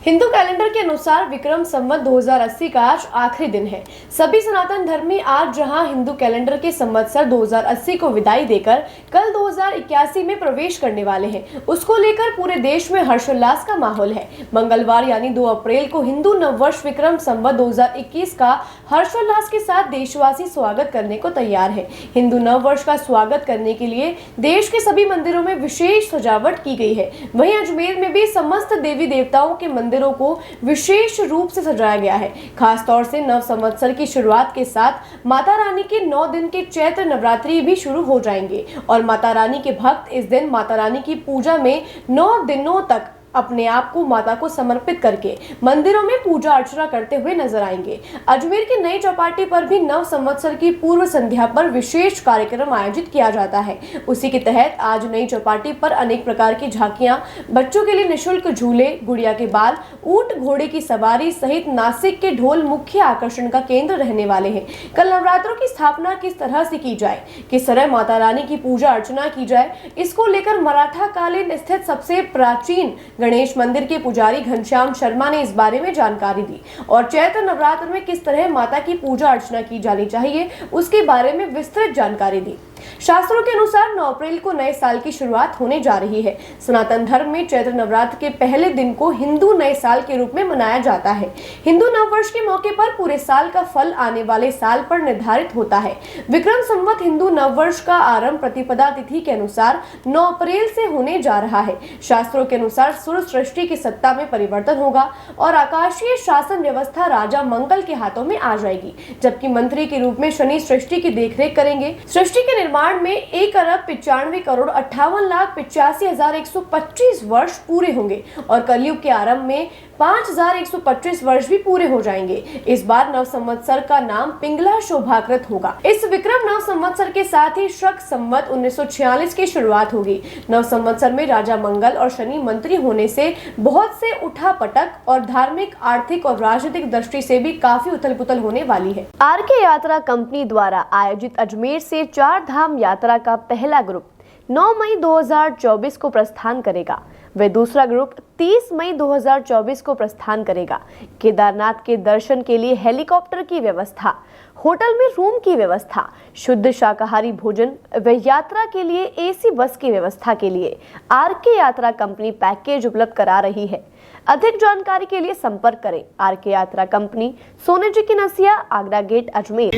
Hindu calendar के अनुसार विक्रम संवत 2080 का आज आखिरी दिन है। सभी सनातन धर्मी आज जहां हिंदू कैलेंडर के संवत्सर 2080 को विदाई देकर कल 2081 में प्रवेश करने वाले हैं, उसको लेकर पूरे देश में हर्षोल्लास का माहौल है। मंगलवार यानी 2 अप्रैल को हिंदू नववर्ष विक्रम संवत 2021 का हर्षोल्लास के साथ देशवासी स्वागत करने को तैयार है। हिंदू नववर्ष का स्वागत करने के लिए देश के सभी मंदिरों में विशेष सजावट की गई है। वहीं अजमेर में भी समस्त देवी देवताओं के मंदिरों को विशेष रूप से सजाया गया है। खास तौर से नव संवत्सर की शुरुआत के साथ माता रानी के 9 दिन के चैत्र नवरात्रि भी शुरू हो जाएंगे और माता रानी के भक्त इस दिन माता रानी की पूजा में 9 दिनों तक अपने आप को माता को समर्पित करके मंदिरों में पूजा अर्चना करते हुए नजर आएंगे। अजमेर की नई चौपाटी पर भी नव संवत्सर की पूर्व संध्या पर विशेष कार्यक्रम आयोजित किया जाता है। उसी के तहत आज नई चौपाटी पर अनेक प्रकार की झांकियां, बच्चों के लिए निःशुल्क झूले, गुड़िया के बाल, ऊंट घोड़े की सवारी सहित नासिक के ढोल मुख्य आकर्षण का केंद्र रहने वाले हैं। कल नवरात्रों की स्थापना किस तरह से की जाए, किस तरह माता रानी की पूजा अर्चना की जाए, इसको लेकर मराठा कालीन स्थित सबसे प्राचीन गणेश मंदिर के पुजारी घनश्याम शर्मा ने इस बारे में जानकारी दी और चैत्र नवरात्र में किस तरह माता की पूजा अर्चना की जानी चाहिए उसके बारे में विस्तृत जानकारी दी। शास्त्रों के अनुसार 9 अप्रैल को नए साल की शुरुआत होने जा रही है। सनातन धर्म में चैत्र नवरात्र के पहले दिन को हिंदू नए साल के रूप में मनाया जाता है। हिंदू नववर्ष के मौके पर पूरे साल का फल आने वाले साल पर निर्धारित होता है। विक्रम संवत हिंदू नववर्ष का आरंभ प्रतिपदा तिथि के अनुसार 9 अप्रैल से होने जा रहा है। शास्त्रों के अनुसार सूर्य सृष्टि की सत्ता में परिवर्तन होगा और आकाशीय शासन व्यवस्था राजा मंगल के हाथों में आ जाएगी, जबकि मंत्री के रूप में शनि सृष्टि की देखरेख करेंगे। सृष्टि के निर्माण में 1,95,58,85,125 वर्ष पूरे होंगे और कलयुग के आरंभ में 5,125 वर्ष भी पूरे हो जाएंगे। इस बार नव संवत्सर का नाम पिंगला शोभाकृत होगा। इस विक्रम नव संवत्सर के साथ ही शक संवत 1946 की शुरुआत होगी। नव संवत्सर में राजा मंगल और शनि मंत्री होने से बहुत से उठापटक और धार्मिक, आर्थिक और राजनीतिक दृष्टि से भी काफी उथल-पुथल होने वाली है। आरके यात्रा कंपनी द्वारा आयोजित अजमेर से 4 धाम यात्रा का पहला ग्रुप 9 मई 2024 को प्रस्थान करेगा। वे दूसरा ग्रुप 30 मई 2024 को प्रस्थान करेगा। केदारनाथ के दर्शन के लिए हेलीकॉप्टर की व्यवस्था, होटल में रूम की व्यवस्था, शुद्ध शाकाहारी भोजन व यात्रा के लिए एसी बस की व्यवस्था के लिए आरके यात्रा कंपनी पैकेज उपलब्ध करा रही है। अधिक जानकारी के लिए संपर्क करें आरके यात्रा कंपनी, सोने जी की नसिया, आगरा गेट, अजमेर।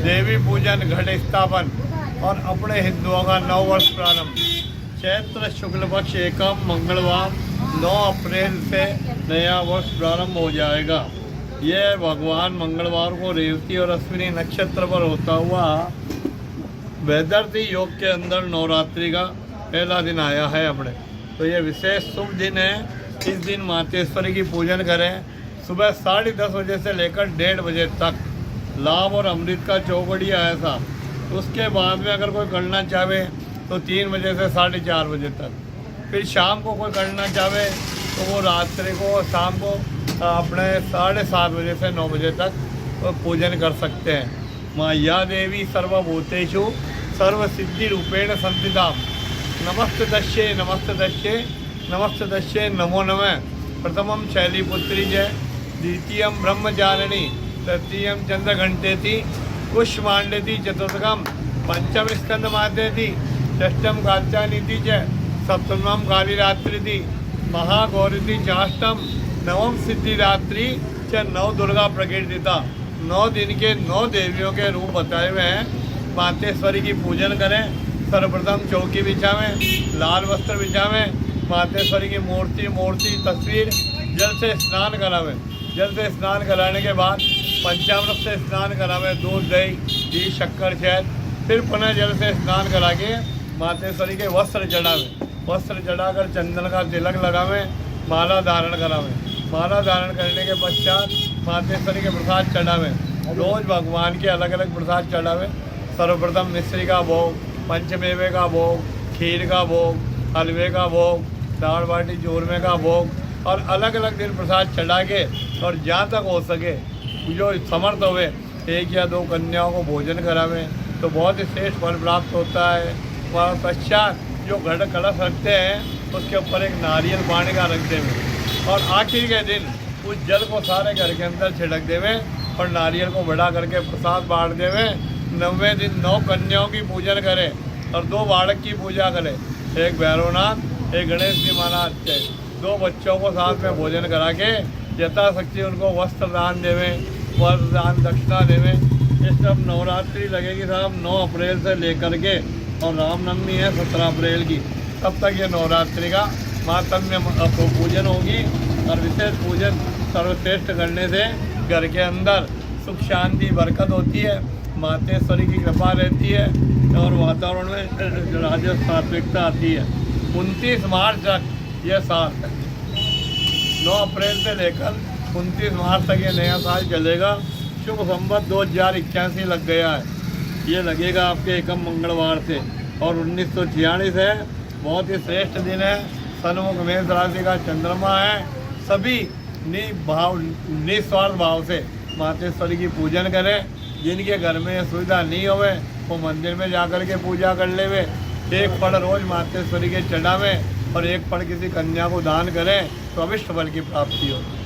देवी पूजन, घट स्थापन और अपने हिंदुओं का नव वर्ष प्रारंभ चैत्र शुक्ल पक्ष एकम मंगलवार 9 अप्रैल से नया वर्ष प्रारंभ हो जाएगा। यह भगवान मंगलवार को रेवती और अश्विनी नक्षत्र पर होता हुआ वैदर्ती योग के अंदर नवरात्रि का पहला दिन आया है अपने, तो यह विशेष शुभ दिन है। इस दिन मातेश्वरी की पूजन करें। सुबह 10:30 बजे से लेकर 1:30 बजे तक लाभ और अमृत का चौकड़िया ऐसा। उसके बाद में अगर कोई करना चाहे तो 3 बजे से 4:30 बजे तक। फिर शाम को कोई करना चाहे तो वो रात्रि को शाम को अपने 7:30 बजे से 9 बजे तक वो पूजन कर सकते हैं। माँ या देवी सर्वभूतेषु सर्वसिद्धि रूपेण संस्थिता। नमस्ते दस्ये नमो नमः। प्रथमं शैलीपुत्री जय, द्वितीयं ब्रह्मचारिणी, तृतीयं चंद्रघंटेति, कुष्मांडेति, चतुर्थकं पंचम स्कंदमातेति, षष्ठम कात्यायनीति च, सप्तमं कालीरात्रिति, महागौरीति चाष्टम, नवम सिद्धिरात्रि च 9 दुर्गा प्रकीर्तिता। 9 दिन के 9 देवियों के रूप बताए हुए हैं। मातेश्वरी की पूजन करें। सर्वप्रथम चौकी बिछावें, लाल वस्त्र बिछावें, मातेश्वरी की मूर्ति तस्वीर जल से स्नान करावें। जल से स्नान कराने के बाद पंचामृत से स्नान करावें, दूध, दही, घी, शक्कर, शहद। फिर पुनः जल से स्नान करा के मातेश्वरी के वस्त्र चढ़ावें। वस्त्र चढ़ाकर चंदन का तिलक लगावें, माला धारण करावें। माला धारण करने के पश्चात मातेश्वरी के प्रसाद चढ़ावें। रोज भगवान के अलग अलग प्रसाद चढ़ावें। सर्वप्रथम मिश्री का भोग, पंचमेवे का भोग, खीर का भोग, हलवे का भोग, दाल बाटी चूरमे का भोग और अलग अलग दिन प्रसाद चढ़ा के और जहाँ तक हो सके जो समर्थ हुए 1 या 2 कन्याओं को भोजन करावें तो बहुत ही श्रेष्ठ फल प्राप्त होता है। वह पश्चात जो घट कलश रखते हैं उसके ऊपर एक नारियल पानी का रख दें। और आखिर के दिन उस जल को सारे घर के अंदर छिड़क देवे और नारियल को बड़ा करके प्रसाद बांट देवे। 90 दिन 9 कन्याओं की पूजन करे और 2 बालक की पूजा करे, एक भैरवनाथ एक गणेश जी महाराज के। 2 बच्चों को साथ में भोजन करा के यथाशक्ति उनको वस्त्र दान देवे, वस्त्र दान दक्षिणा देवे। ये सब नवरात्रि लगेगी साहब 9 अप्रैल से लेकर के, और रामनवमी है 17 अप्रैल की। तब तक ये नवरात्रि का मातम्य पूजन होगी और विशेष पूजन सर्वश्रेष्ठ करने से घर के अंदर सुख शांति बरकत होती है, मातेश्वरी की कृपा रहती है और वातावरण में राज्य सात्विकता आती है। 29 मार्च तक ये साल 9 अप्रैल से लेकर 29 मार्च तक ये नया साल चलेगा। शुभ संवत 2081 लग गया है, ये लगेगा आपके एकम मंगलवार से, और 1946 है, बहुत ही श्रेष्ठ दिन है। सन्मुख मेष राशि का चंद्रमा है। सभी निस्वार्थ भाव से मातेश्वरी की पूजन करें। जिनके घर में सुविधा नहीं होवे वो मंदिर में जाकर के पूजा कर लेवे। एक फल रोज मातेश्वरी के चढ़ावें और एक फल किसी कन्या को दान करें तो अभिष्ट फल की प्राप्ति होगी।